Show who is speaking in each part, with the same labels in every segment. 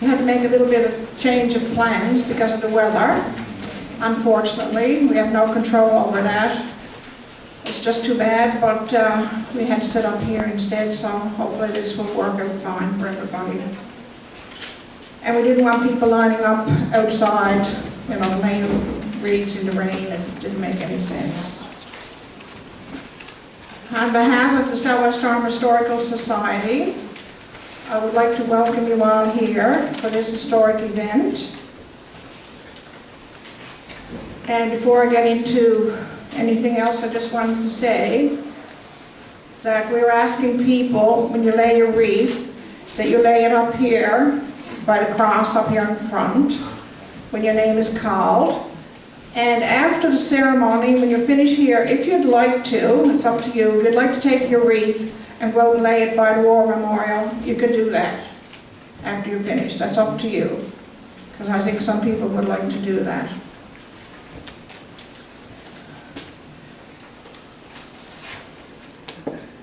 Speaker 1: We had to make a little bit of change of plans because of the weather. Unfortunately, we have no control over that. It's just too bad, but we had to set up here instead, so hopefully this will work out fine for everybody. And we didn't want people lining up outside, you know, laying reeds in the rain. It didn't make any sense. On behalf of the Southwest Arm Historical Society, I would like to welcome you all here for this historic event. And before I get into anything else, I just wanted to say that we're asking people, when you lay your wreath, that you lay it up here by the cross up here in front when your name is called. And after the ceremony, when you're finished here, if you'd like to, it's up to you, if you'd like to take your wreath and go and lay it by the War Memorial, you can do that after you're finished. That's up to you, because I think some people would like to do that.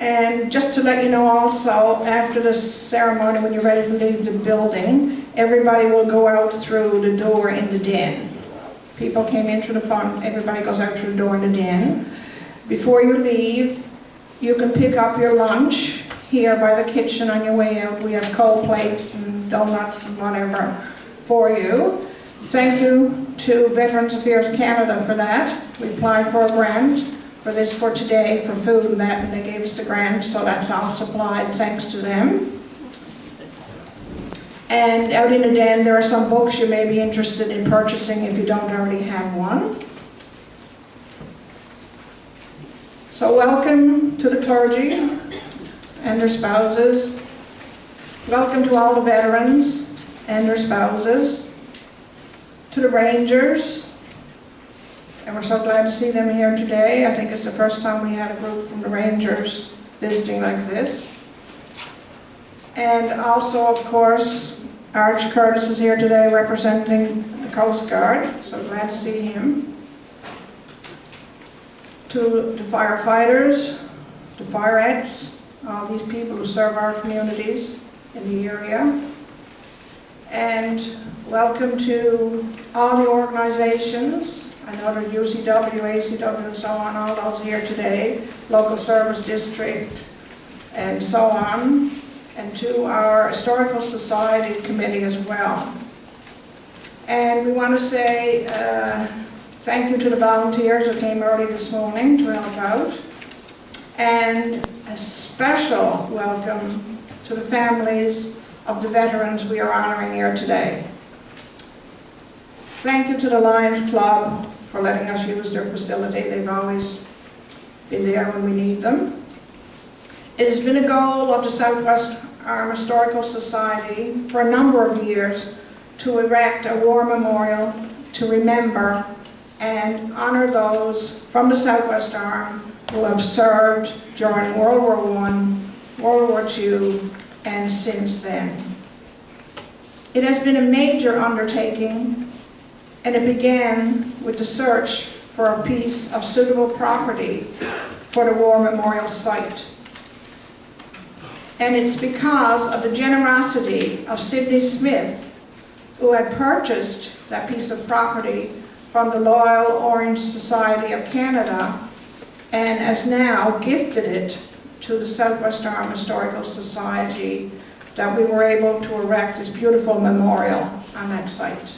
Speaker 1: And just to let you know also, after the ceremony, when you're ready to leave the building, everybody will go out through the door in the den. People came in through the front, everybody goes out through the door in the den. Before you leave, you can pick up your lunch here by the kitchen on your way out. We have cold plates and donuts and whatever for you. Thank you to Veterans Affairs Canada for that. We applied for a grant for this for today for food and that, and they gave us the grant, so that's all supplied thanks to them. And out in the den there are some books you may be interested in purchasing if you don't already have one. So welcome to the clergy and their spouses. Welcome to all the veterans and their spouses. To the rangers. And we're so glad to see them here today. I think it's the first time we had a group from the Rangers visiting like this. And also, of course, Arch Curtis is here today representing the Coast Guard. So glad to see him. To the firefighters, the fireettes, all these people who serve our communities in the area. And welcome to all the organizations. I know the UCW, ACW, and so on, all those here today, local service district, and so on, and to our Historical Society Committee as well. And we want to say thank you to the volunteers who came early this morning to help out, and a special welcome to the families of the veterans we are honoring here today. Thank you to the Lions Club for letting us use their facility. They've always been there when we need them. It has been a goal of the Southwest Arm Historical Society for a number of years to erect a war memorial to remember and honor those from the Southwest Arm who have served during World War I, World War II, and since then. It has been a major undertaking, and it began with the search for a piece of suitable property for the War Memorial site. And it's because of the generosity of Sidney Smith, who had purchased that piece of property from the Loyal Orange Society of Canada and has now gifted it to the Southwest Arm Historical Society, that we were able to erect this beautiful memorial on that site.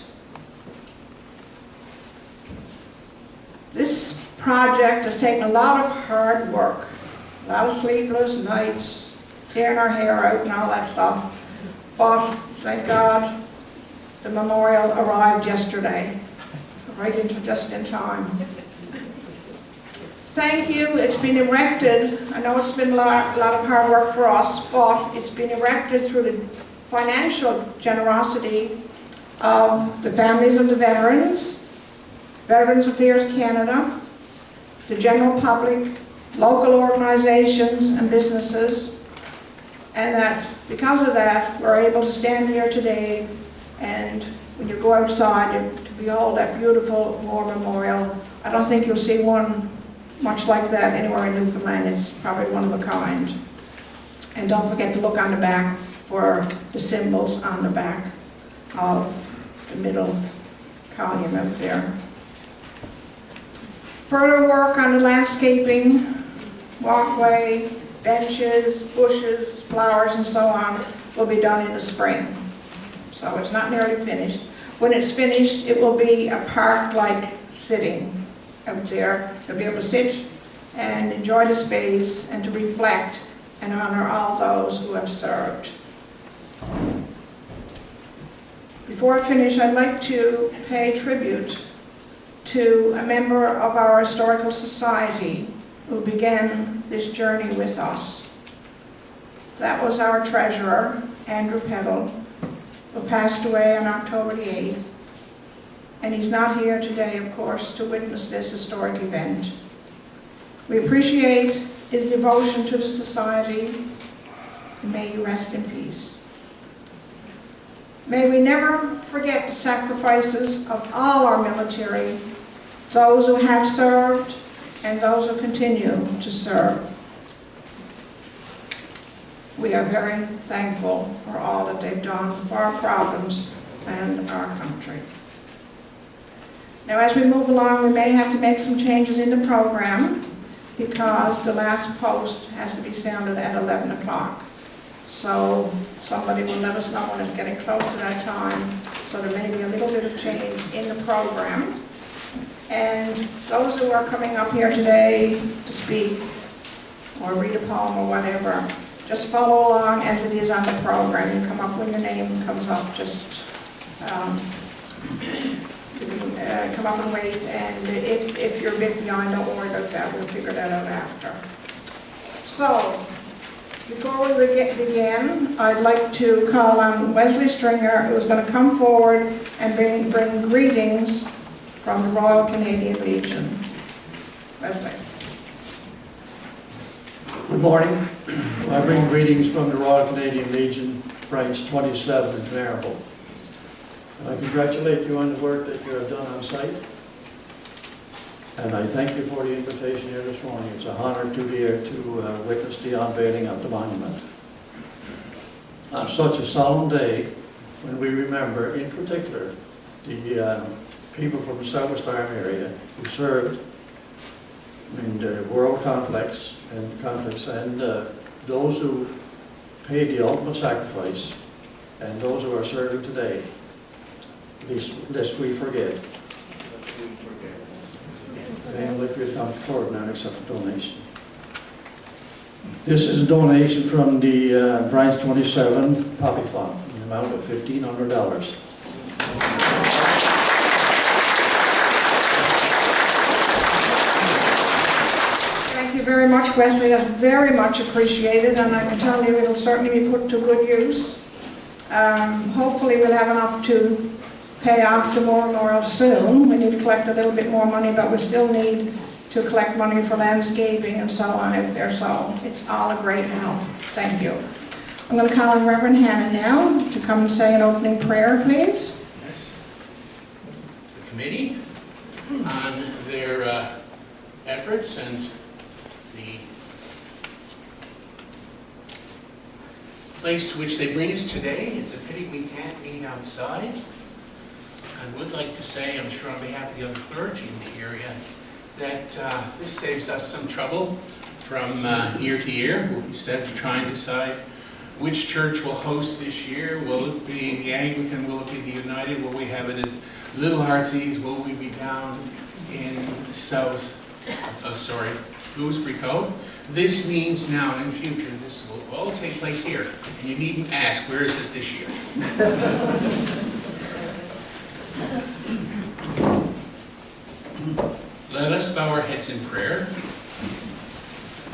Speaker 1: This project has taken a lot of hard work, a lot of sleepless nights, tearing our hair out and all that stuff. But thank God the memorial arrived yesterday, right just in time. Thank you. It's been erected. I know it's been a lot of hard work for us, but it's been erected through the financial generosity of the families of the veterans, Veterans Affairs Canada, the general public, local organizations and businesses, and that because of that we're able to stand here today, and when you go outside to behold that beautiful war memorial. I don't think you'll see one much like that anywhere in Newfoundland. It's probably one of a kind. And don't forget to look on the back for the symbols on the back. of the middle column out there. Further work on the landscaping, walkway, benches, bushes, flowers, and so on will be done in the spring. So it's not nearly finished. When it's finished, it will be a park-like sitting out there. You'll be able to sit and enjoy the space and to reflect and honor all those who have served. Before I finish, I'd like to pay tribute to a member of our historical society who began this journey with us. That was our treasurer, Andrew Peddle, who passed away on October the 8th. And he's not here today, of course, to witness this historic event. We appreciate his devotion to the society, and may he rest in peace. May we never forget the sacrifices of all our military, those who have served and those who continue to serve. We are very thankful for all that they've done for our province and our country. Now, as we move along, we may have to make some changes in the program because the last post has to be sounded at 11 o'clock. So somebody will let us know when it's getting close to that time, so there may be a little bit of change in the program. And those who are coming up here today to speak or read a poem or whatever, just follow along as it is on the program. You come up when your name comes up, just come up and wait, and if you're a bit behind, don't worry about that, we'll figure that out after. So, before we begin, I'd like to call on Wesley Stringer, who is going to come forward and bring greetings from the Royal Canadian Legion. Wesley.
Speaker 2: Good morning. I bring greetings from the Royal Canadian Legion, Branch 27 in Marable. I congratulate you on the work that you have done on site. And I thank you for the invitation here this morning. It's an honor to be here to witness the unveiling of the monument. On such a solemn day, when we remember, in particular, the people from the Southwest Army area who served in the world conflicts and those who paid the ultimate sacrifice and those who are serving today, lest we forget. And if you come forward now and accept a donation. This is a donation from the Branch 27 Poppy Fund, in the amount of $1,500.
Speaker 1: Thank you very much, Wesley. That's very much appreciated, and I can tell you it'll certainly be put to good use. Hopefully we'll have enough to pay off the memorial soon. We need to collect a little bit more money, but we still need to collect money for landscaping and so on out there, so it's all a great help. Thank you. I'm going to call on Reverend Hannah now to come and say an opening prayer, please.
Speaker 3: Yes. The committee on their efforts and the place to which they bring us today. It's a pity we can't meet outside. I would like to say, I'm sure on behalf of the other clergy in the area, that this saves us some trouble from year to year. We'll instead to try and decide which church will host this year. Will it be the Anglican? Will it be the United? Will we have it at Little Heartsease? Will we be down in Gooseberry Cove? This means now in future this will all take place here. And you needn't ask, where is it this year? Let us bow our heads in prayer.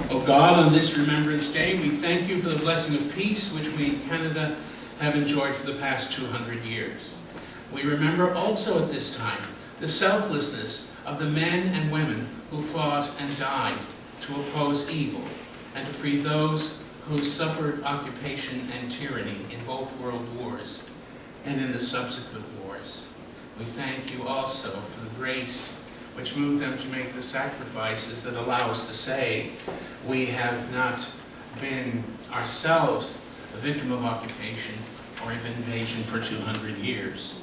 Speaker 3: O God, on this Remembrance Day, we thank you for the blessing of peace which we in Canada have enjoyed for the past 200 years. We remember also at this time the selflessness of the men and women who fought and died to oppose evil and to free those who suffered occupation and tyranny in both world wars and in the subsequent wars. We thank you also for the grace which moved them to make the sacrifices that allow us to say we have not been ourselves a victim of occupation, or of invasion for 200 years.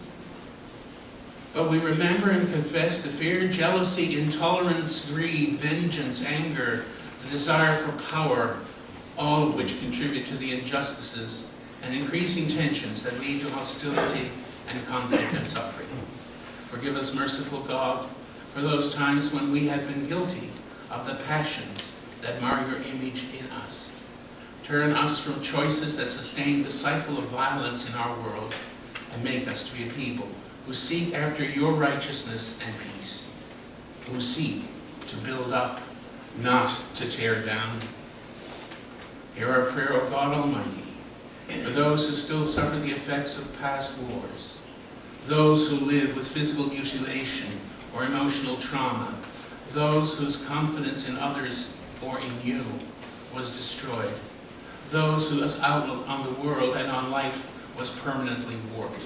Speaker 3: But we remember and confess the fear, jealousy, intolerance, greed, vengeance, anger, the desire for power, all of which contribute to the injustices and increasing tensions that lead to hostility and conflict and suffering. Forgive us, merciful God, for those times when we have been guilty of the passions that mar your image in us. Turn us from choices that sustain the cycle of violence in our world and make us to be a people who seek after your righteousness and peace, who seek to build up, not to tear down. Hear our prayer, O God Almighty, for those who still suffer the effects of past wars, those who live with physical mutilation or emotional trauma, those whose confidence in others or in you was destroyed, those whose outlook on the world and on life was permanently warped.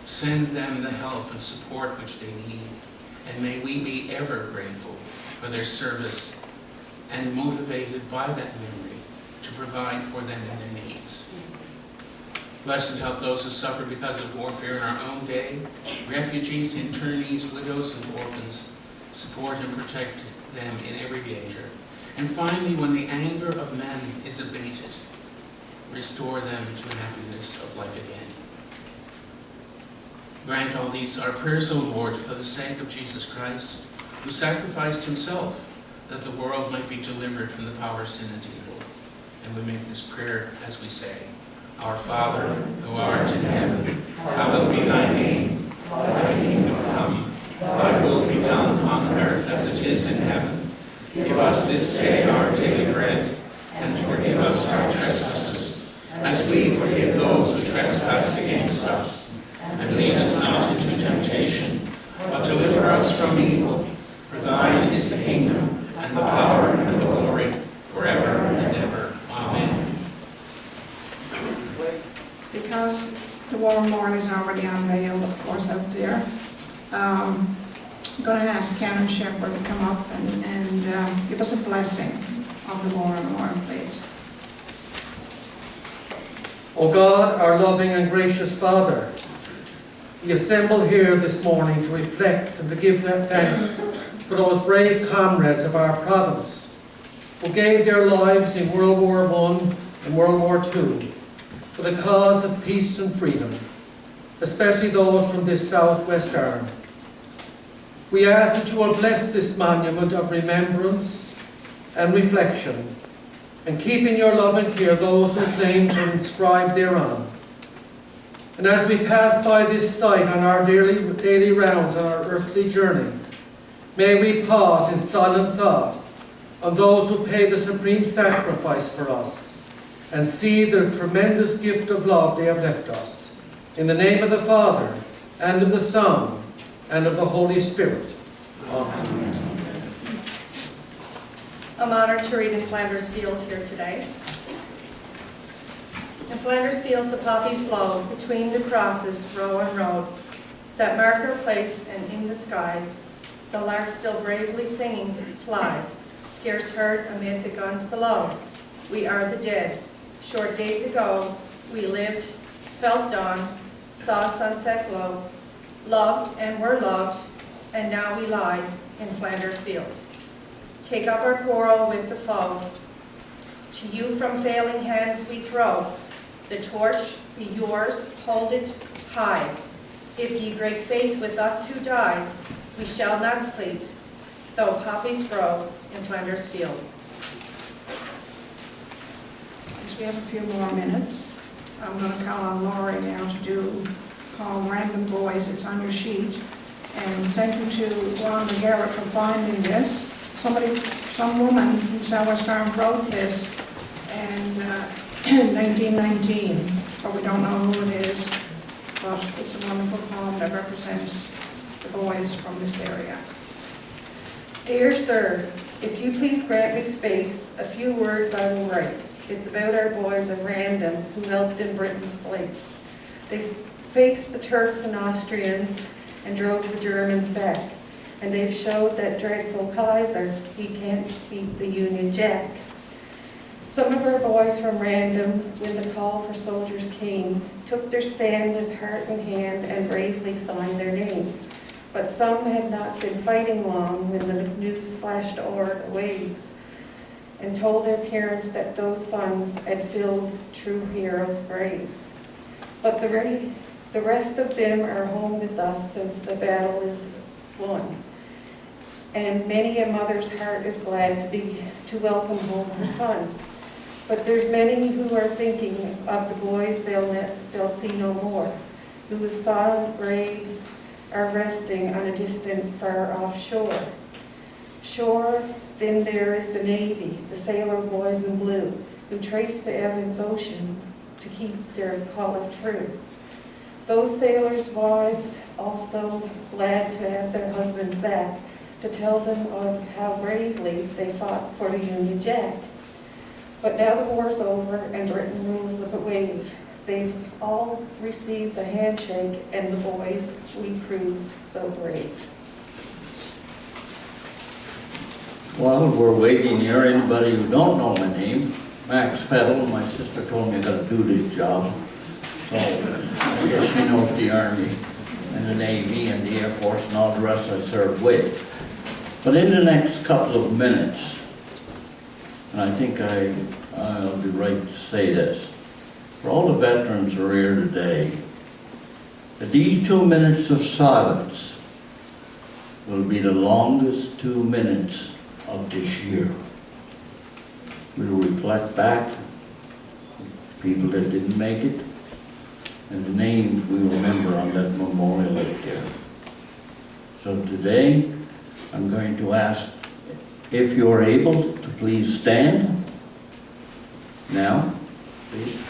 Speaker 3: Send them the help and support which they need, and may we be ever grateful for their service and motivated by that memory to provide for them in their needs. Bless and help those who suffer because of warfare in our own day, refugees, internees, widows, and orphans. Support and protect them in every danger. And finally, when the anger of men is abated, restore them to happiness of life again. Grant all these our prayers, O Lord, for the sake of Jesus Christ, who sacrificed himself that the world might be delivered from the power of sin and evil. And we make this prayer as we say, Our Father, who art in heaven, hallowed be thy name. Thy kingdom come, thy will be done on earth as it is in heaven. Give us this day our daily bread, and forgive us our trespasses, as we forgive those who trespass against us. And lead us not into temptation, but deliver us from evil. For thine is the kingdom, and the power, and the glory, forever and ever. Amen.
Speaker 1: Because the war memorial is already unveiled, of course, out there, I'm going to ask Canon Shepherd to come up and give us a blessing of the war memorial, please.
Speaker 4: O God, our loving and gracious Father, we assemble here this morning to reflect and to give thanks for those brave comrades of our province who gave their lives in World War I and World War II for the cause of peace and freedom, especially those from this Southwest Arm. We ask that you will bless this monument of remembrance and reflection, and keep in your love and care those whose names are inscribed thereon. And as we pass by this site on our daily rounds on our earthly journey, may we pause in silent thought on those who paid the supreme sacrifice for us, and see the tremendous gift of love they have left us. In the name of the Father, and of the Son, and of the Holy Spirit. Amen.
Speaker 5: I'm honored to read in Flanders Field here today. In Flanders Fields the poppies blow between the crosses, row on row, that mark our place, and in the sky, the larks still bravely singing fly, scarce heard amid the guns below. We are the dead. Short days ago, we lived, felt dawn, saw sunset glow, loved and were loved, and now we lie in Flanders Fields. Take up our quarrel with the foe. To you from failing hands we throw. The torch be yours, hold it high. If ye break faith with us who die, we shall not sleep, though poppies grow in Flanders Field.
Speaker 1: Since we have a few more minutes, I'm going to call on Laurie now to do Call Random Boys. It's on your sheet. And thank you to Ron McGarrett for finding this. Some woman from Southwest Arm wrote this in 1919, but we don't know who it is. But it's a wonderful poem that represents the boys from this area.
Speaker 6: Dear Sir, if you please grant me space, a few words I will write. It's about our boys at Random who helped in Britain's flight. They faced the Turks and Austrians and drove the Germans back. And they've showed that dreadful Kaiser, he can't beat the Union Jack. Some of our boys from Random, when the call for soldiers came, took their stand with heart in hand and bravely signed their name. But some had not been fighting long when the news flashed o'er the waves and told their parents that those sons had filled true heroes' graves. But the rest of them are home with us since the battle is won. And many a mother's heart is glad to welcome home her son. But there's many who are thinking of the boys they'll see no more, whose silent graves are resting on a distant, far-off shore. Then there is the Navy, the sailor boys in blue, who trace the Evans Ocean to keep their calling true. Those sailors' wives also glad to have their husbands back, to tell them of how bravely they fought for the Union Jack. But now the war's over and Britain rules the wave. They've all received the handshake, and the boys we proved so brave.
Speaker 7: Well, we're waiting here. Anybody who don't know my name, Max Peddle. My sister told me I got to do this job. So I guess she knows the Army and the Navy and the Air Force and all the rest I served with. But in the next couple of minutes, and I think I'll be right to say this, for all the veterans who are here today, that these 2 minutes of silence will be the longest 2 minutes of this year. We will reflect back people that didn't make it and the names we remember on that memorial right there. So today, I'm going to ask if you're able to please stand. Now, please.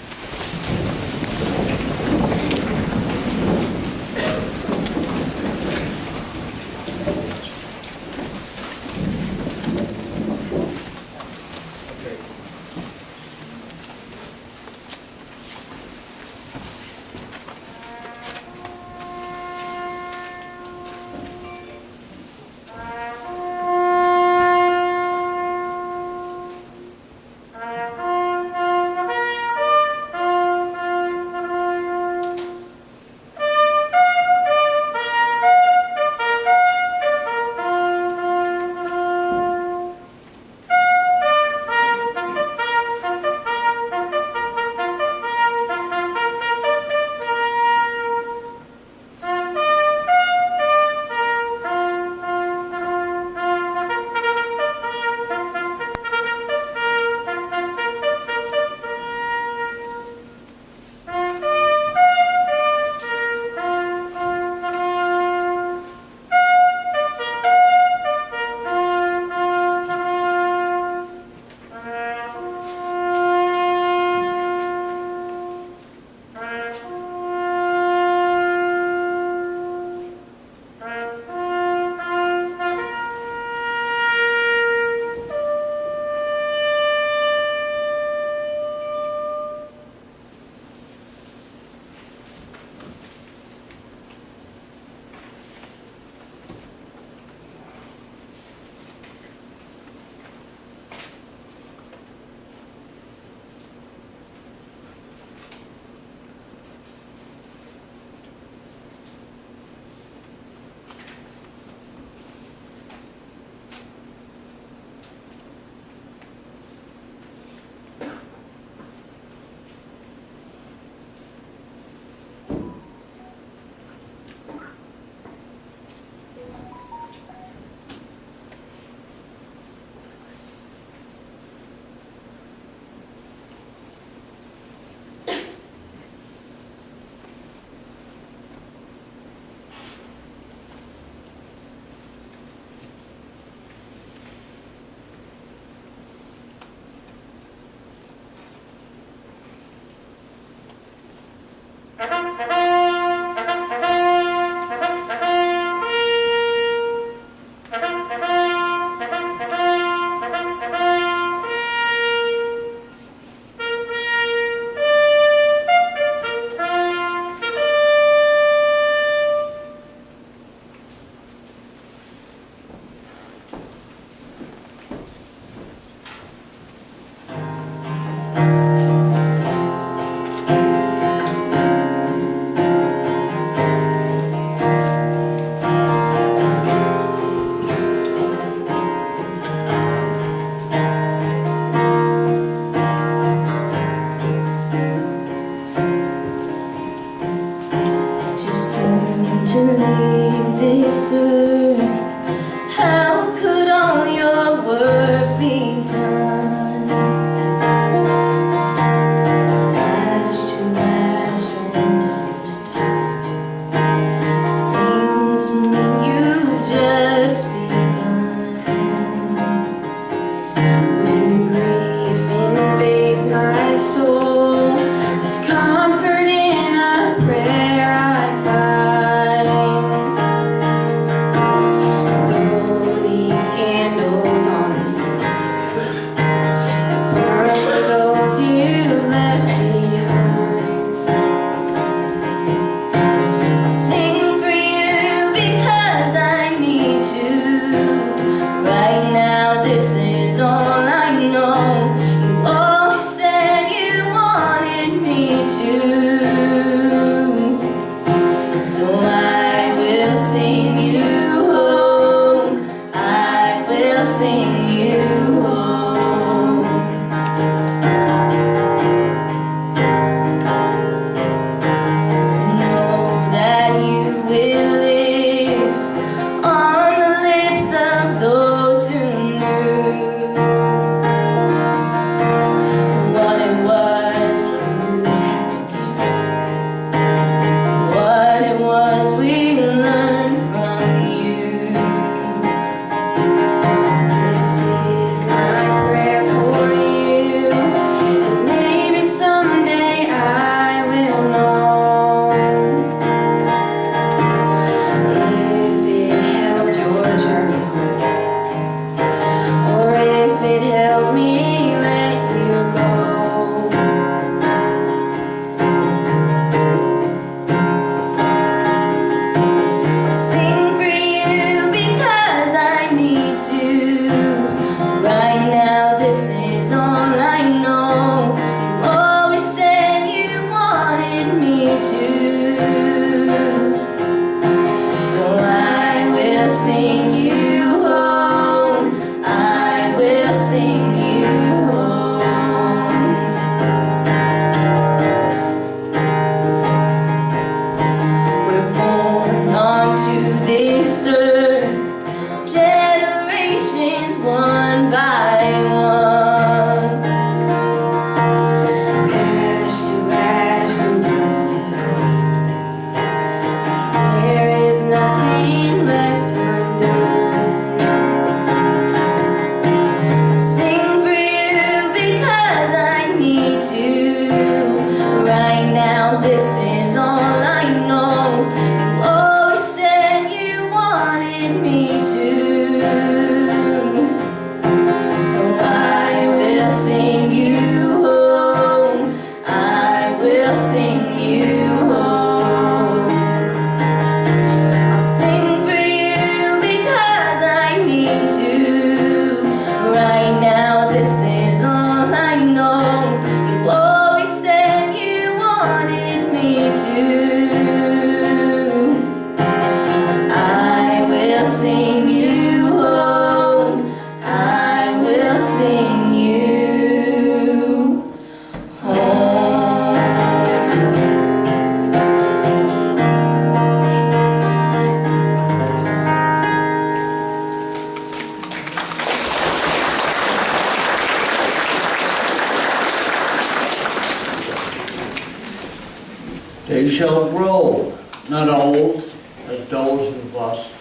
Speaker 7: They shall grow, not old, as those of us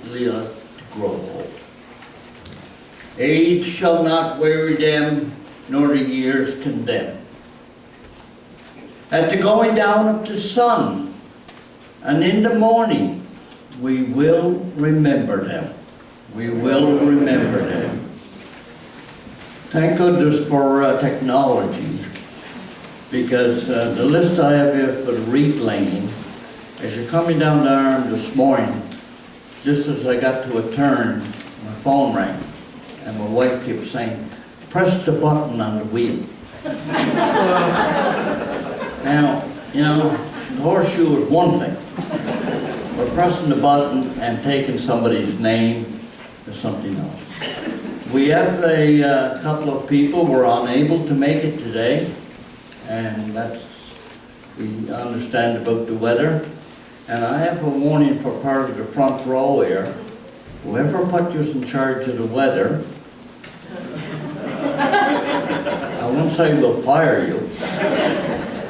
Speaker 7: live to grow old. Age shall not weary them, nor the years condemn. At the going down of the sun, and in the morning, we will remember them. We will remember them. Thank goodness for technology, because the list I have here for the wreath laying, as you're coming down the arm this morning, just as I got to a turn, my phone rang, and my wife kept saying, press the button on the wheel. Now, you know, the horseshoe is one thing, but pressing the button and taking somebody's name is something else. We have a couple of people who were unable to make it today, and we understand about the weather. And I have a warning for part of the front row here. Whoever put you in charge of the weather, I won't say we'll fire you,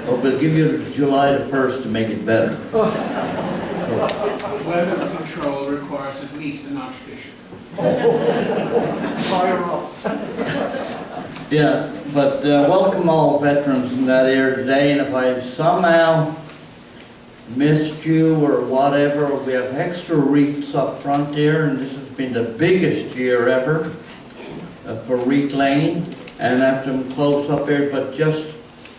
Speaker 7: but we'll give you July the 1st to make it better.
Speaker 3: Weather control requires at least an archbishop.
Speaker 7: Yeah, but welcome all veterans in that area today, and if I somehow missed you or whatever, we have extra wreaths up front here, and this has been the biggest year ever for wreath laying, and I have them close up here, but just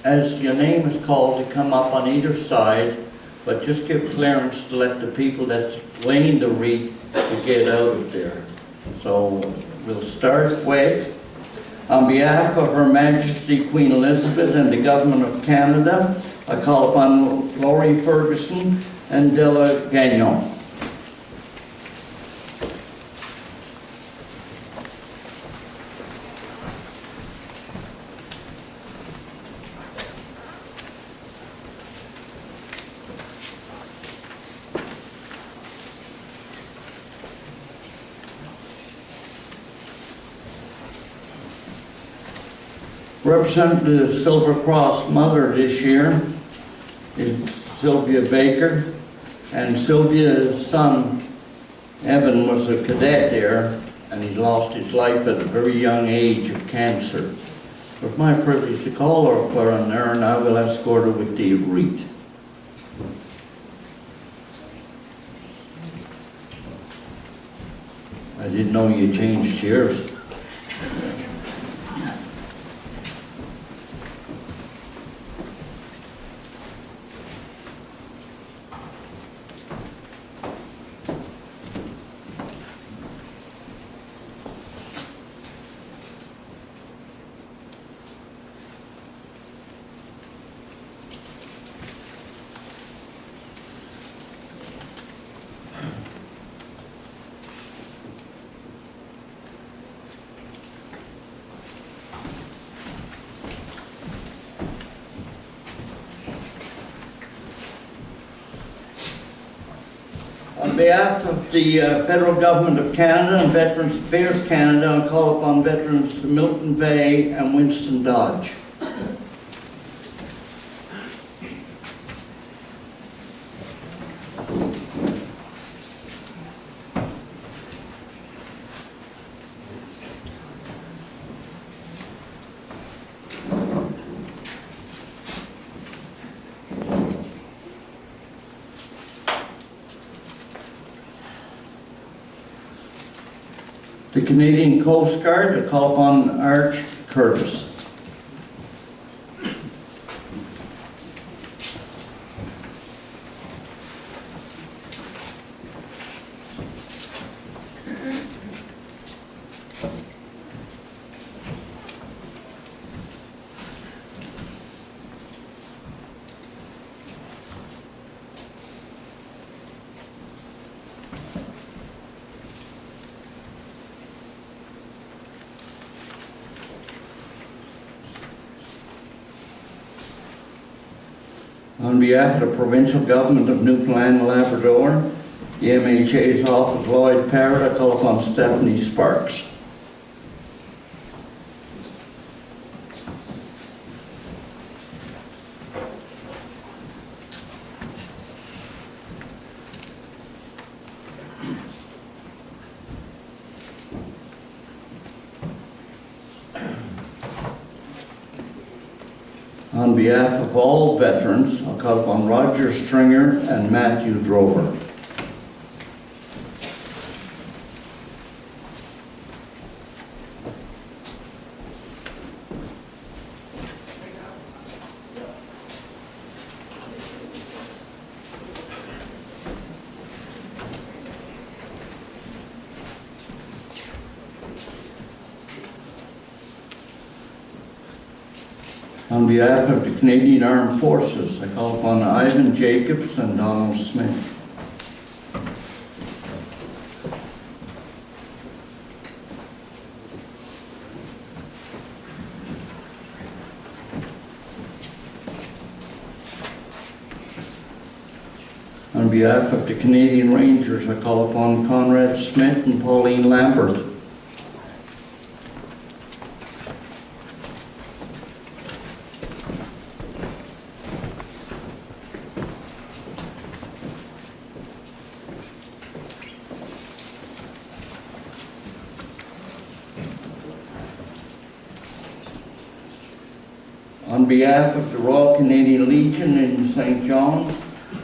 Speaker 7: as your name is called to come up on either side, but just give clearance to let the people that's laying the wreath to get out of there. So we'll start with, on behalf of Her Majesty Queen Elizabeth and the Government of Canada, I call upon Laurie Ferguson and Della Gagnon. Representing the Silver Cross Mother this year is Sylvia Baker, and Sylvia's son Evan was a cadet there, and he lost his life at a very young age of cancer. It's my privilege to call her up on there, and I will escort her with the wreath. I didn't know you changed chairs. On behalf of the Federal Government of Canada and Veterans Affairs Canada, I call upon veterans Milton Bay and Winston Dodge. The Canadian Coast Guard, to call upon Arch Curtis. On behalf of the Provincial Government of Newfoundland and Labrador, the MHA's Office Lloyd Parrott, I call upon Stephanie Sparks. On behalf of all veterans, I'll call upon Roger Stringer and Matthew Drover. On behalf of the Canadian Armed Forces, I call upon Ivan Jacobs and Donald Smith. On behalf of the Canadian Rangers, I call upon Conrad Smith and Pauline Lambert. On behalf of the Royal Canadian Legion in St. John's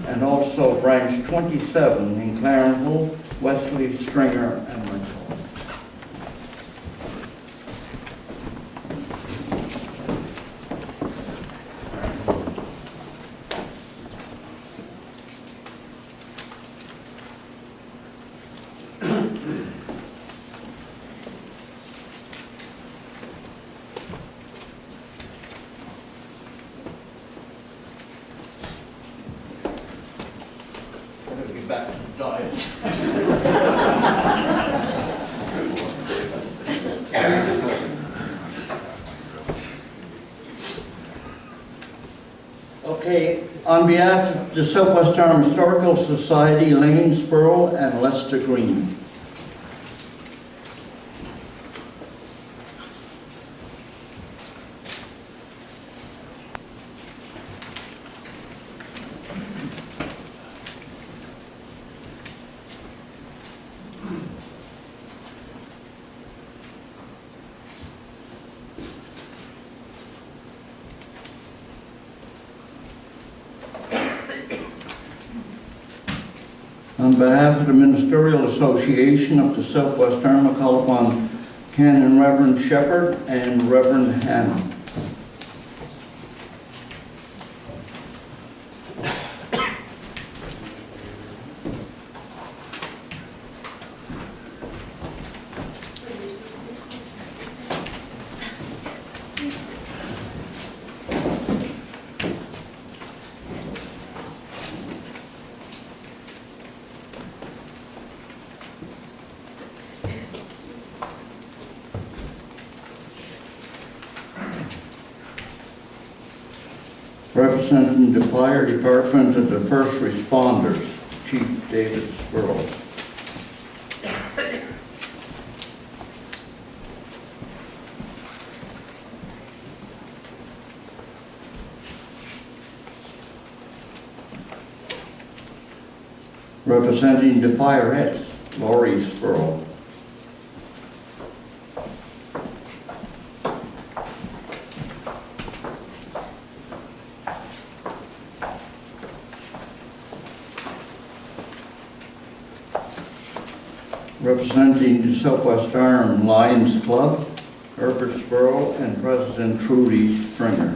Speaker 7: and also Branch 27 in Clarenville, Wesley Stringer and myself. Back to the diet. Okay, on behalf of the Southwest Arm Historical Society, Lanesborough and Leicester Green. On behalf of the Ministerial Association of the Southwest Arm, I call upon Canon Reverend Shepherd and Reverend Hannah. Representing the Fire Department and the First Responders, Chief David Spurl. Representing the Fireheads, Laurie Spurl. Representing the Southwest Arm Lions Club, Herbert Spurl and President Trudy Stringer.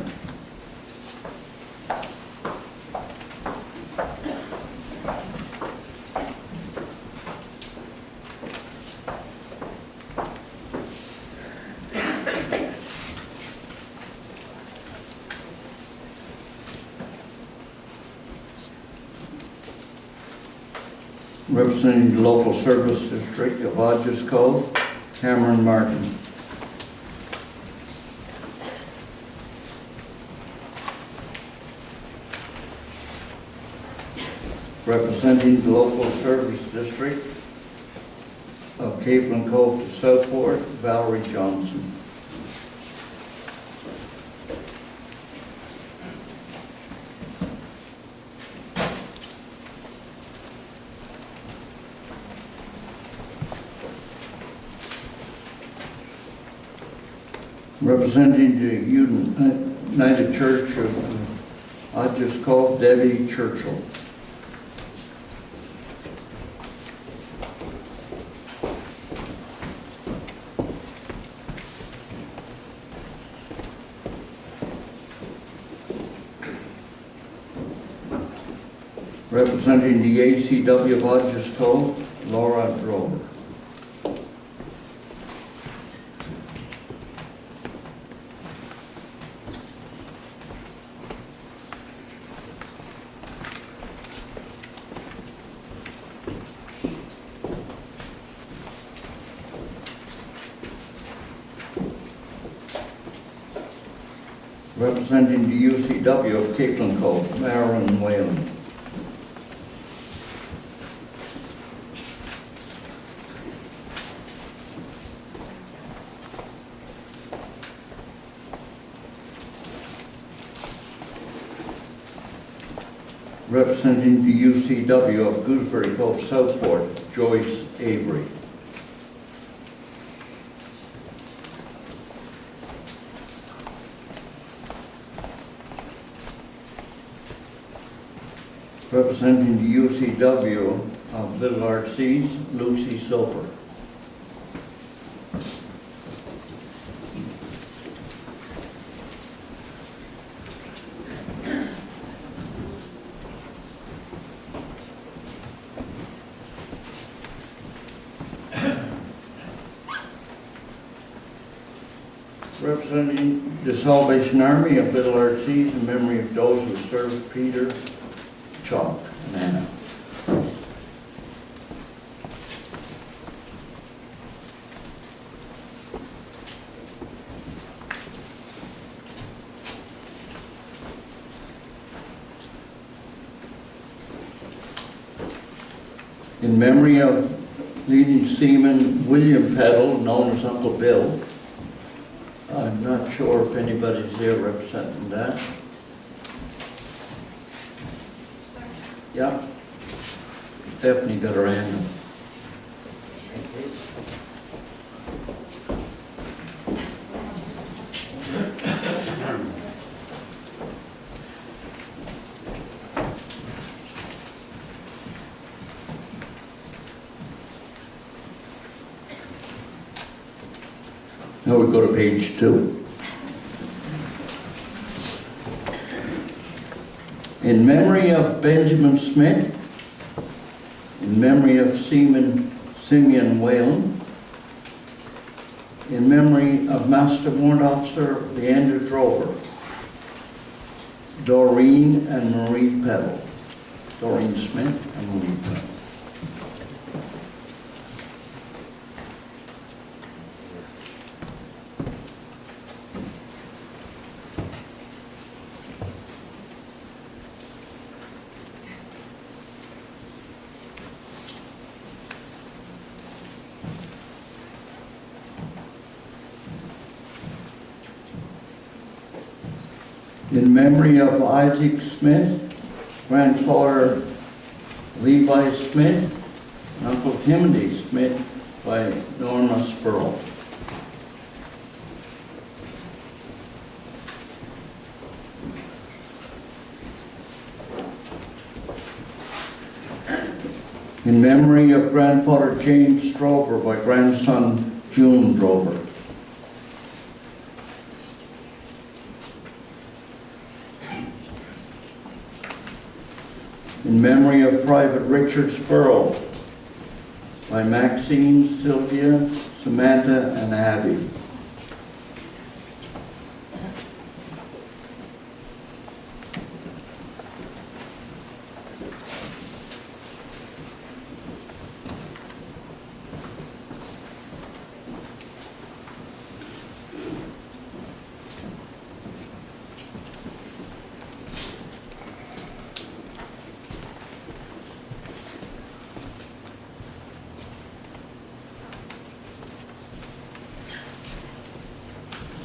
Speaker 7: Representing the local service district of Hodge's Cove, Cameron Martin. Representing the local service district of Capeland Cove to Southport, Valerie Johnson. Representing the United Church of Hodge's Cove, Debbie Churchill. Representing the ACW of Hodge's Cove, Laura Drover. Representing the UCW of Capeland Cove, Marilyn Whalen. Representing the UCW of Gooseberry Cove, Southport, Joyce Avery. Representing the UCW of Little RC's, Lucy Soper. Representing the Salvation Army of Little RC's in memory of those who served Peter, Chuck, and Anna. In memory of leading seaman William Peddle, known as Uncle Bill. I'm not sure if anybody's there representing that. Yeah, Stephanie got her hand up. Now we go to page 2. In memory of Benjamin Smith, in memory of Seaman Simeon Whalen, in memory of Master Warrant Officer Leander Drover, Doreen and Marie Peddle. Doreen Smith and Marie Peddle. In memory of Isaac Smith, grandfather Levi Smith, and Uncle Timothy Smith by Norma Spurl. In memory of grandfather James Drover by grandson June Drover. In memory of Private Richard Spurl by Maxine, Sylvia, Samantha, and Abby.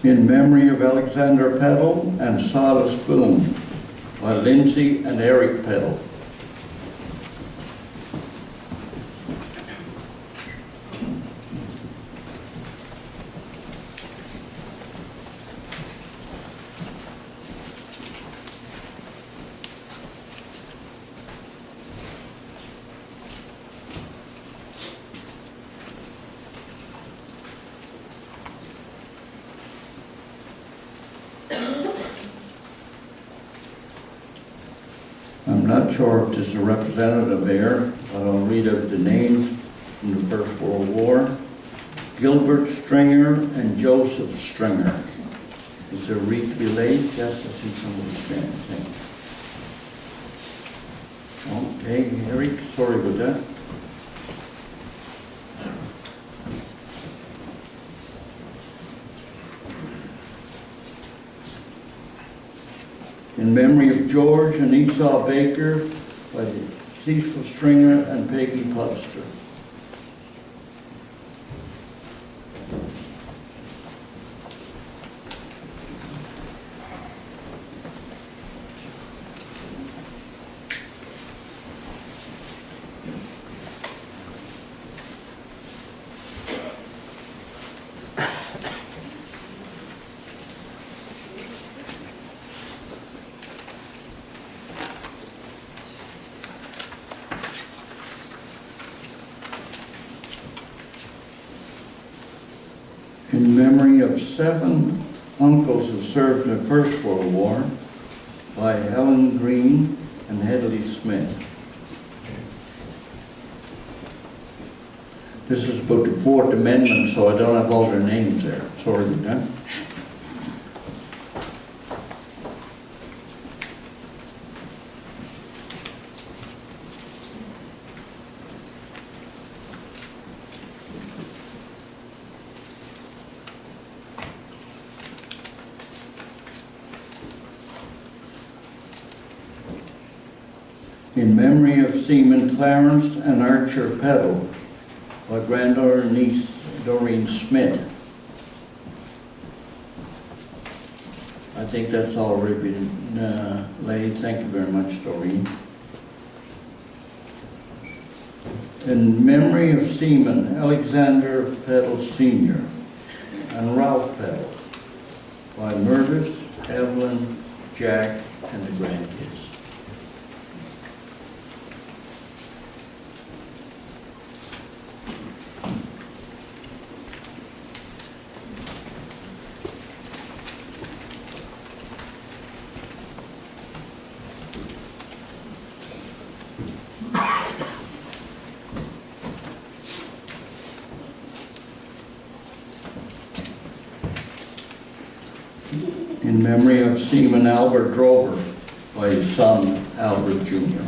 Speaker 7: In memory of Alexander Peddle and Silas Boone by Lindsay and Eric Peddle. not sure if there's a representative here, but I'll read out the names from the First World War. Gilbert Stringer and Joseph Stringer. Is there a wreath to be laid? Yes, I see somebody standing. Okay, Eric, sorry about that. In memory of George and Esau Baker by Cecil Stringer and Peggy Pudster. In memory of 7 uncles who served in the First World War by Helen Green and Hedley Smith. This is about the 4th Amendment, so I don't have all their names there. Sorry about that. In memory of Seaman Clarence and Archer Peddle by granddaughter and niece Doreen Smith. I think that's already been laid. Thank you very much, Doreen. In memory of Seaman Alexander Peddle Sr. and Ralph Peddle by Murders, Evelyn, Jack, and the grandkids. In memory of Seaman Albert Drover by his son Albert Jr.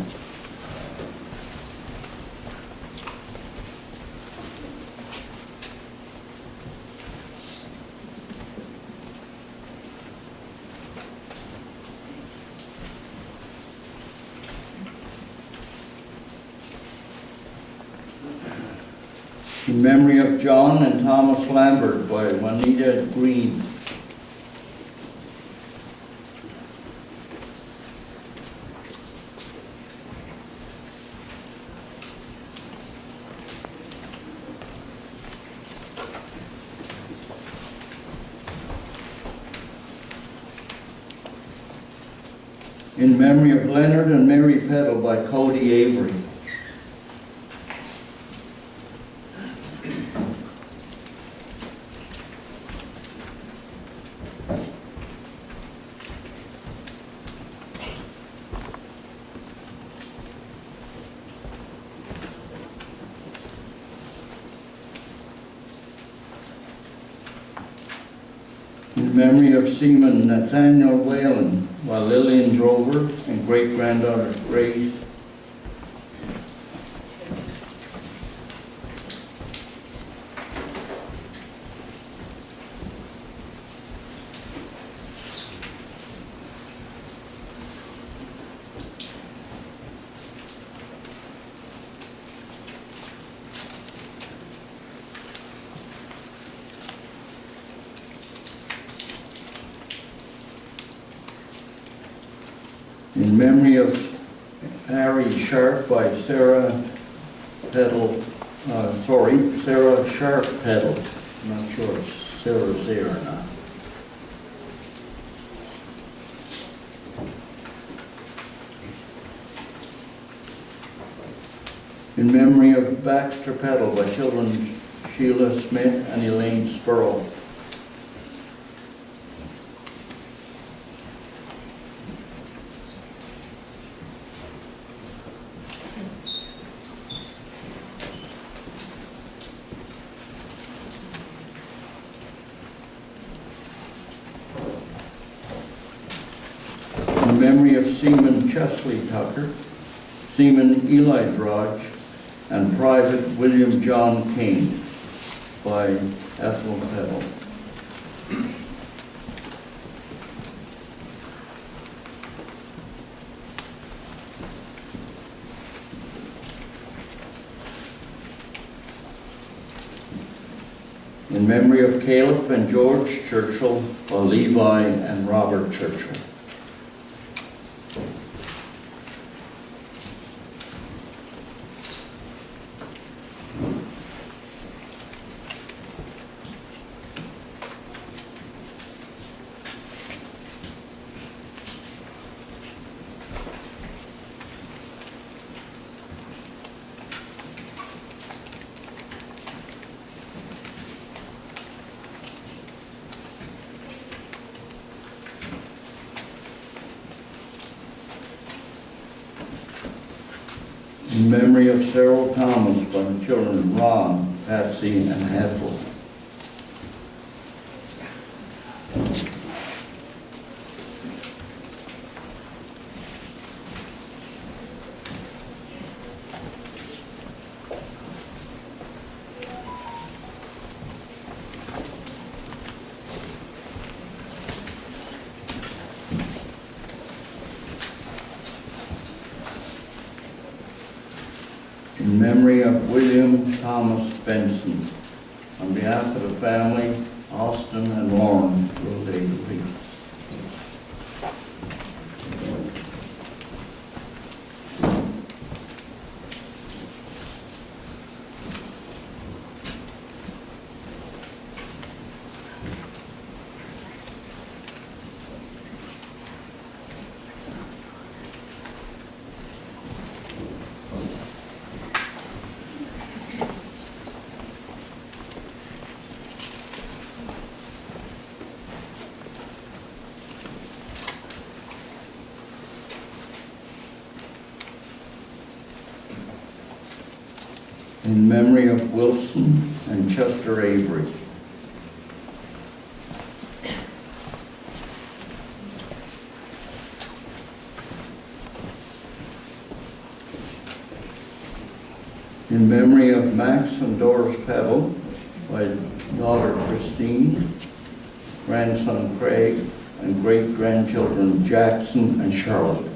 Speaker 7: In memory of John and Thomas Lambert by Juanita Green. In memory of Leonard and Mary Peddle by Cody Avery. In memory of Seaman Nathaniel Whalen by Lillian Drover and great-granddaughter Grace. In memory of Harry Sharp by Sarah Peddle, Sarah Sharp Peddle. I'm not sure if Sarah's there or not. In memory of Baxter Peddle by children Sheila Smith and Elaine Spurl. memory of Seaman Chesley Tucker, Seaman Eli Drudge, and Private William John King by Ethel Peddle. In memory of Caleb and George Churchill, by Levi and Robert Churchill. In memory of Cyril Thomas by the children Ron, Patsy, and Ethel. In memory of William Thomas Benson. On behalf of the family, Austin and Lauren will they read. In memory of Wilson and Chester Avery. In memory of Max and Doris Peddle, by daughter Christine, grandson Craig, and great-grandchildren Jackson and Charlotte.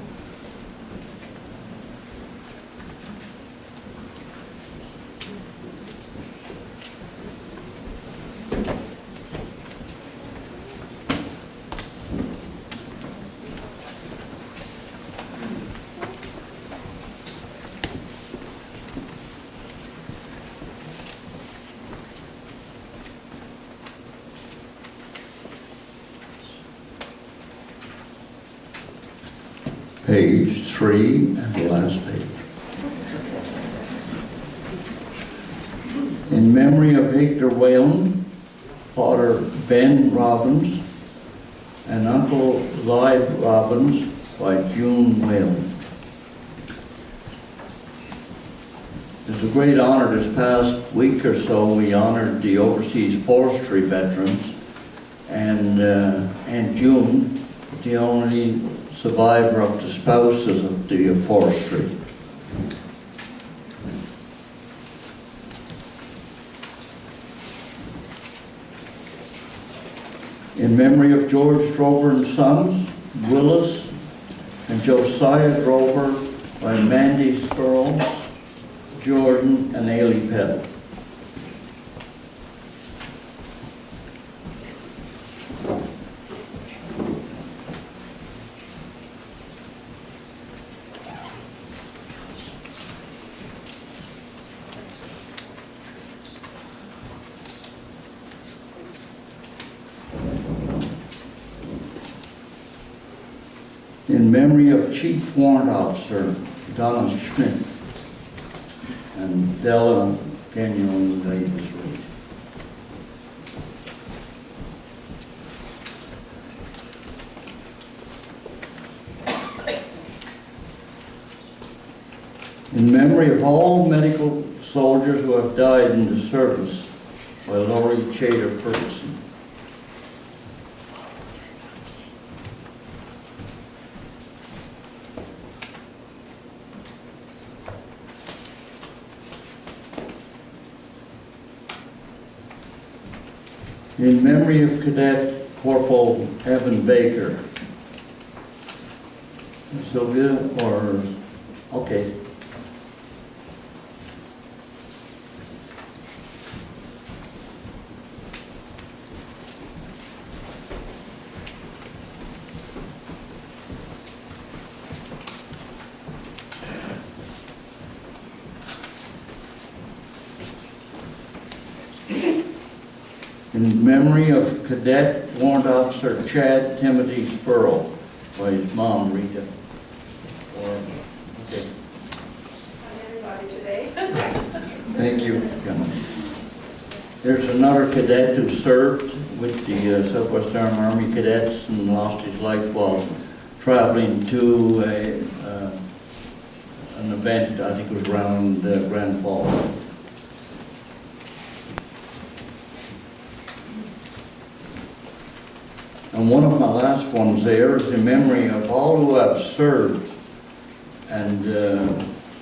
Speaker 7: Page 3 and the last page. In memory of Hector Whalen, Father Ben Robbins, and Uncle Live Robbins by June Whalen. It's a great honor. This past week or so we honored the overseas forestry veterans, and Aunt June, the only survivor of the spouses of the forestry. In memory of George Drover and Sons, Willis and Josiah Drover by Mandy Sperl, Jordan and Ailey Peddle. In memory of Chief Warrant Officer Donna Schmidt and Della Kenyon Davis. In memory of all medical soldiers who have died in the service by Laurie Chater Ferguson. In memory of Cadet Corporal Evan Baker. Sylvia, or, okay. In memory of Cadet Warrant Officer Chad Timothy Spurl, by his mom, Rita. Okay.
Speaker 6: Everybody today.
Speaker 7: Thank you. There's another cadet who served with the Southwest Army Cadets and lost his life while traveling to an event, I think it was around Grand Falls. And one of my last ones there is in memory of all who have served and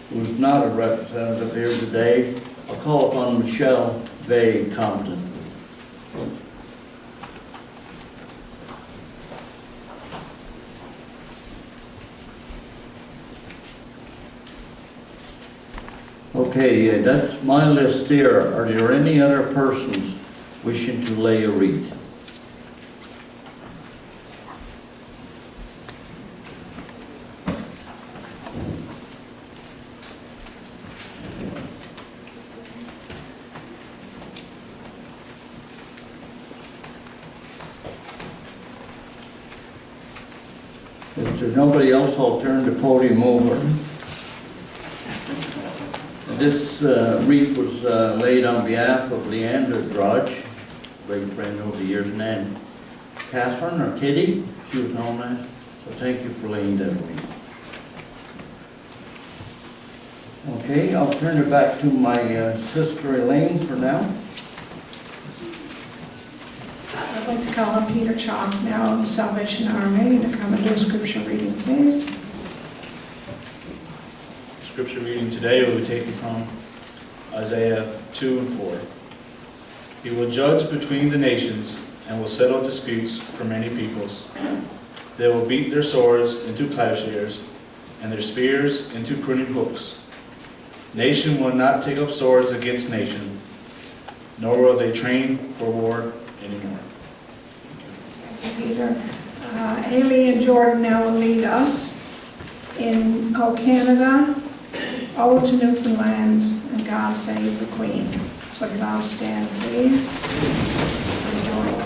Speaker 7: who's not a representative here today. I'll call upon Michelle Vay Compton. Okay, that's my list there. Are there any other persons wishing to lay a wreath? If there's nobody else, I'll turn the podium over. This wreath was laid on behalf of Leander Hodge, great friend over the years, and then Catherine, or Kitty, she was known as. So thank you for laying that wreath. Okay, I'll turn it back to my sister Elaine for now.
Speaker 1: I'd like to call on Peter Chalk now of the Salvation Army to come and do a scripture reading, please.
Speaker 8: Scripture reading today will be taken from Isaiah 2 and 4. He will judge between the nations and will settle disputes for many peoples. They will beat their swords into plowshares and their spears into pruning hooks. Nation will not take up swords against nation, nor will they train for war anymore.
Speaker 1: Thank you, Peter. Amy and Jordan now will lead us in O Canada, O to Newfoundland, and God Save the Queen. So you all stand, please. Enjoy.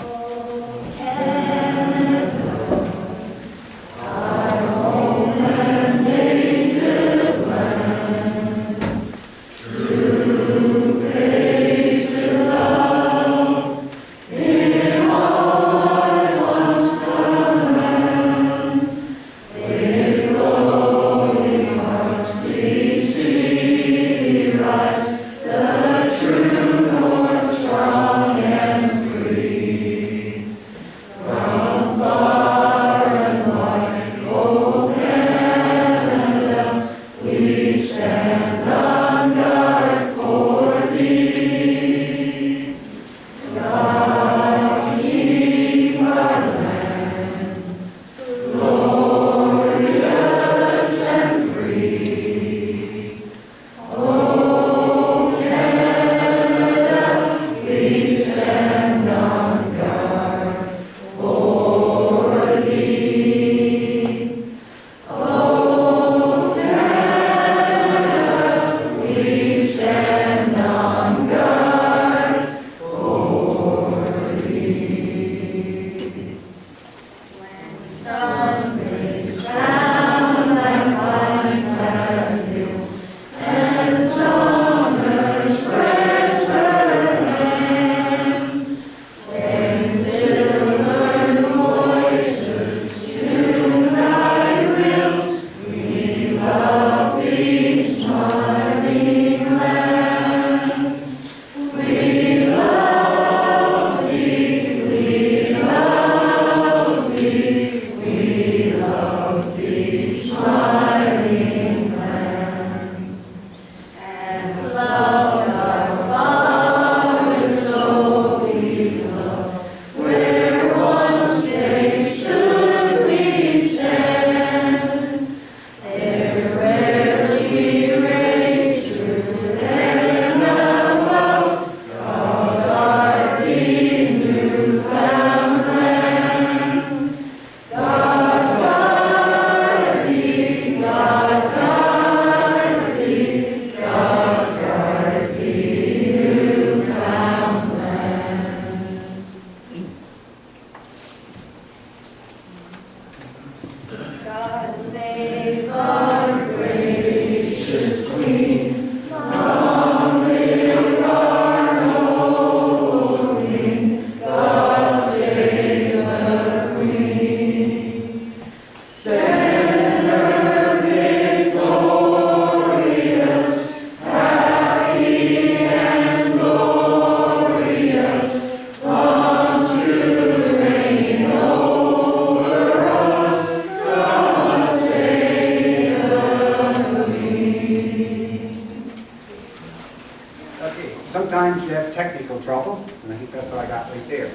Speaker 9: And I think that's what I got right there.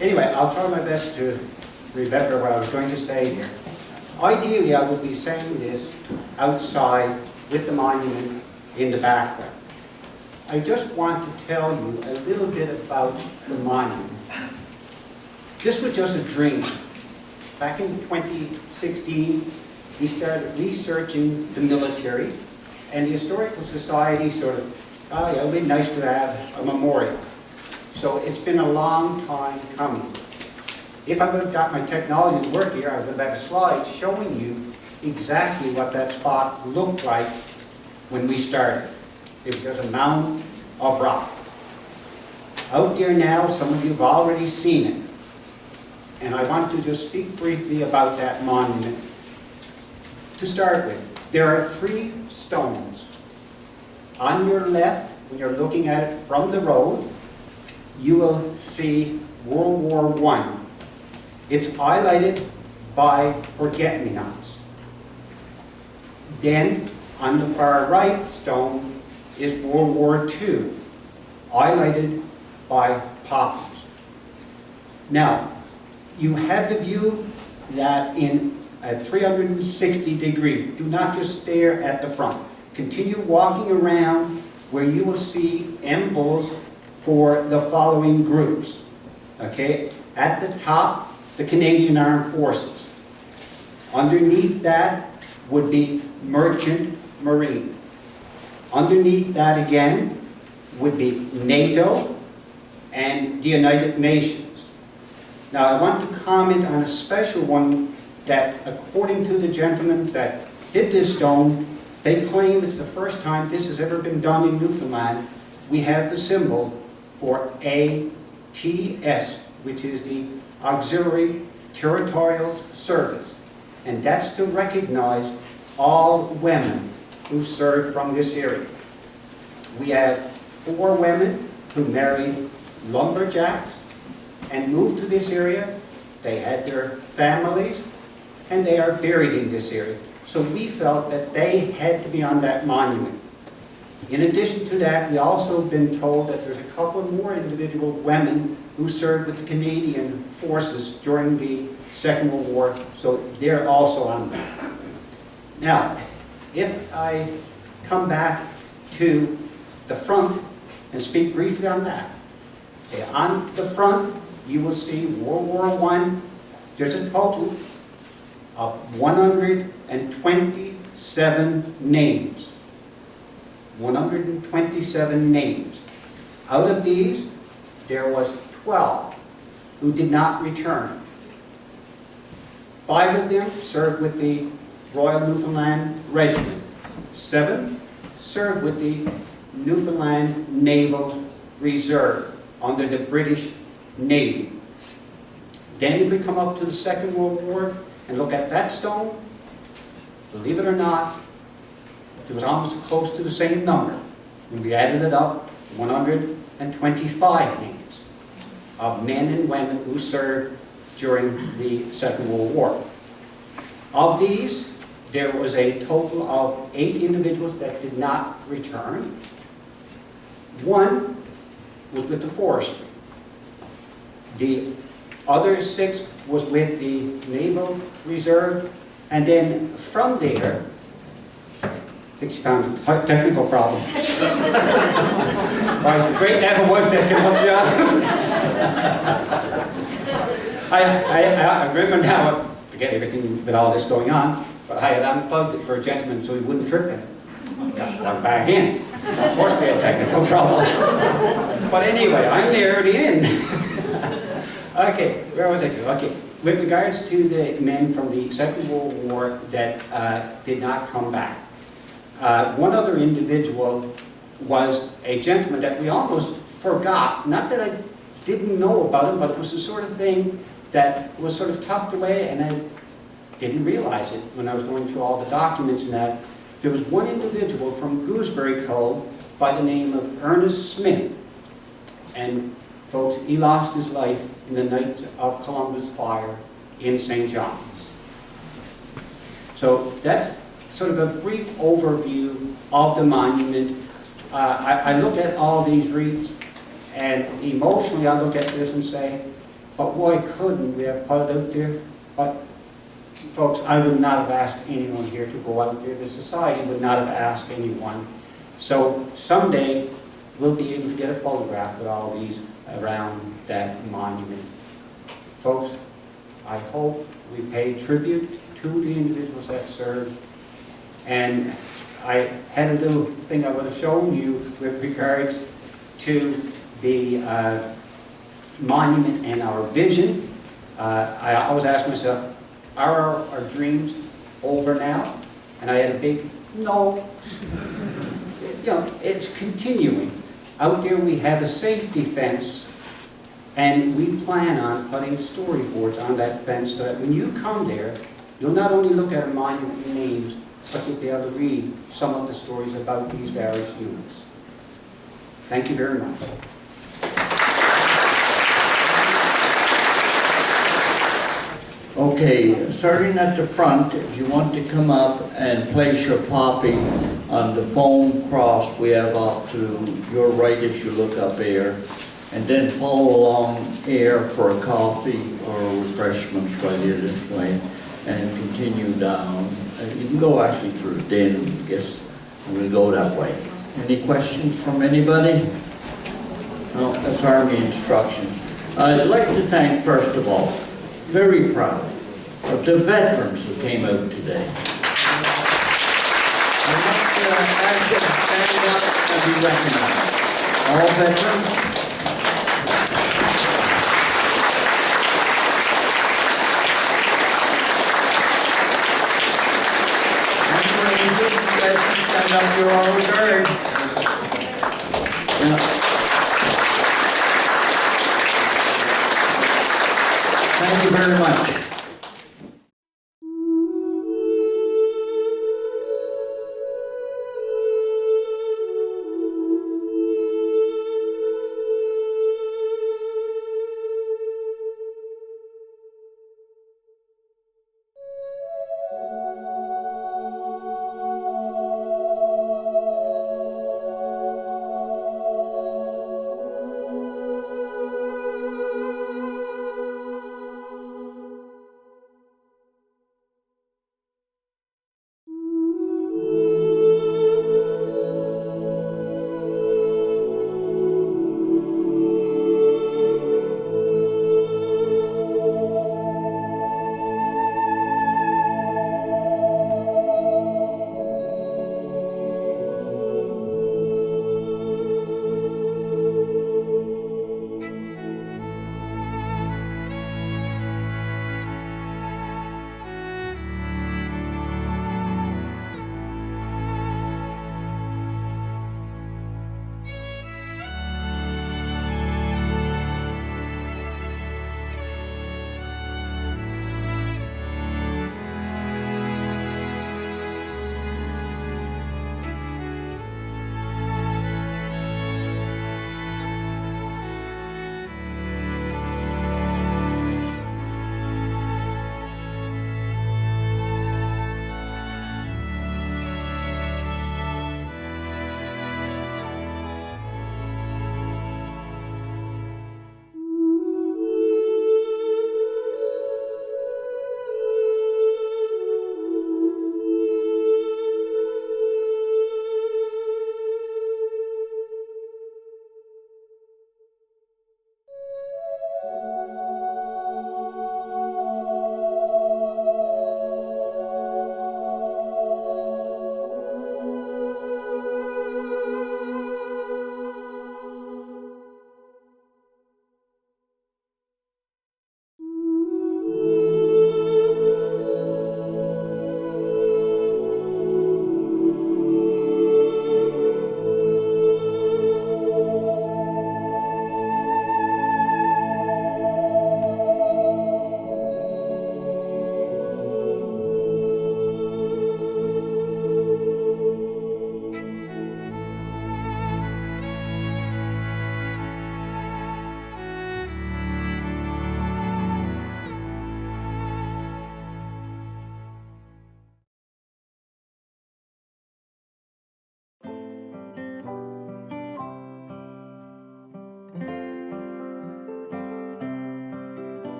Speaker 9: Anyway, I'll try my best to remember what I was going to say here. Ideally, I would be saying this outside with the monument in the background. I just want to tell you a little bit about the monument. This was just a dream. Back in 2016, we started researching the military, and the Historical Society sort of, oh yeah, it would be nice to have a memorial. So it's been a long time coming. If I would have got my technology to work here, I would have had a slide showing you exactly what that spot looked like when we started. It was just a mound of rock. Out there now, some of you have already seen it. And I want to just speak briefly about that monument. To start with, there are 3 stones. On your left, when you're looking at it from the road, you will see World War I. It's highlighted by forget-me-nots. Then, on the far right stone is World War II, highlighted by poppies. Now, you have the view that in a 360 degree. Do not just stare at the front. Continue walking around where you will see emblems for the following groups. Okay? At the top, the Canadian Armed Forces. Underneath that would be Merchant Marine. Underneath that again would be NATO and the United Nations. Now I want to comment on a special one that, according to the gentlemen that did this stone, they claim it's the first time this has ever been done in Newfoundland. We have the symbol for ATS, which is the Auxiliary Territorial Service. And that's to recognize all women who served from this area. We have 4 women who married lumberjacks and moved to this area. They had their families, and they are buried in this area. So we felt that they had to be on that monument. In addition to that, we also have been told that there's a couple more individual women who served with the Canadian forces during the Second World War, so they're also on that. Now, if I come back to the front and speak briefly on that. Okay, on the front, you will see World War I. There's a total of 127 names. 127 names. Out of these, there was 12 who did not return. 5 of them served with the Royal Newfoundland Regiment. 7 served with the Newfoundland Naval Reserve under the British Navy. Then if we come up to the Second World War and look at that stone, believe it or not, it was almost close to the same number. When we added it up, 125 names of men and women who served during the Second World War. Of these, there was a total of 8 individuals that did not return. 1 was with the forestry. The other 6 was with the Naval Reserve. And then from there, I think she found a technical problem. Well, it's great to have a wife that can help you out. I remember now, I forget everything with all this going on, but I had unplugged it for a gentleman so he wouldn't trip it. Got plugged back in. Of course we had technical trouble. But anyway, I'm there at the end. Okay, where was I to? Okay, with regards to the men from the Second World War that did not come back. One other individual was a gentleman that we almost forgot. Not that I didn't know about him, but it was the sort of thing that was sort of tucked away, and I didn't realize it when I was going through all the documents and that. There was one individual from Gooseberry Cove by the name of Ernest Smith. And folks, he lost his life in the night of Columbus fire in St. John's. So that's sort of a brief overview of the monument. I look at all these wreaths, And emotionally, I look at this and say, but why couldn't we have put it out there? But folks, I would not have asked anyone here to go out there. The society would not have asked anyone. So someday, we'll be able to get a photograph with all these around that monument. Folks, I hope we pay tribute to the individuals that served. And I had a little thing I would have shown you with regards to the monument and our vision. I always ask myself, are our dreams over now? And I had a big no. You know, it's continuing. Out there we have a safety fence, and we plan on putting storyboards on that fence so that when you come there, you'll not only look at our monument names, but you'll be able to read some of the stories about these various units. Thank you very much.
Speaker 7: Okay, starting at the front, if you want to come up and place your poppy on the foam cross we have off to your right as you look up here, and then follow along here for a coffee or refreshments right here this way, and continue down. You can go actually through the den, I guess, and we'll go that way. Any questions from anybody? No, that's Army instructions. I'd like to thank, first of all, very proud of the veterans who came out today. I'd like to ask you to stand up and be recognized. All veterans. And for angels, you guys can stand up, you're all regarded. Yeah. Thank you very much.